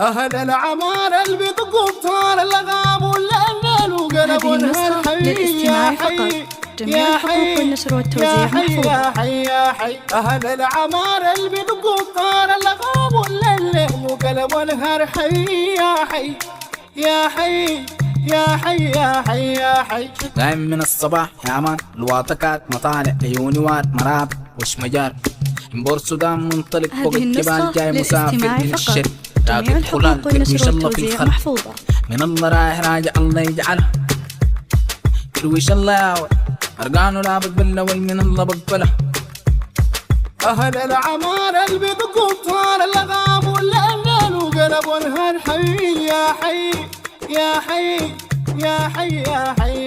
أهل العمارة اللي بيطقوا بطار اللغام والليل وقلبوا الحي يا حي يا حي يا حي يا حي يا حي. أهل العمارة اللي بيطقوا بطار اللغام والليل وقلبوا الحي يا حي يا حي يا حي يا حي يا حي. دايم من الصباح يا مان الواطكات مطالع عيوني واد مراب وش مجار انبور سودان منطلق فوق الجبال جاي مسافر من الشرق راكب خلال ترويش الله في الخلق من الله رايح راجع الله يجعله ترويش الله ياوي أرقانه لابد بالأول من الله بقبله. أهل العمارة اللي بيطقوا بطار اللغام والليل وقلبوا الحي يا حي يا حي يا حي يا حي.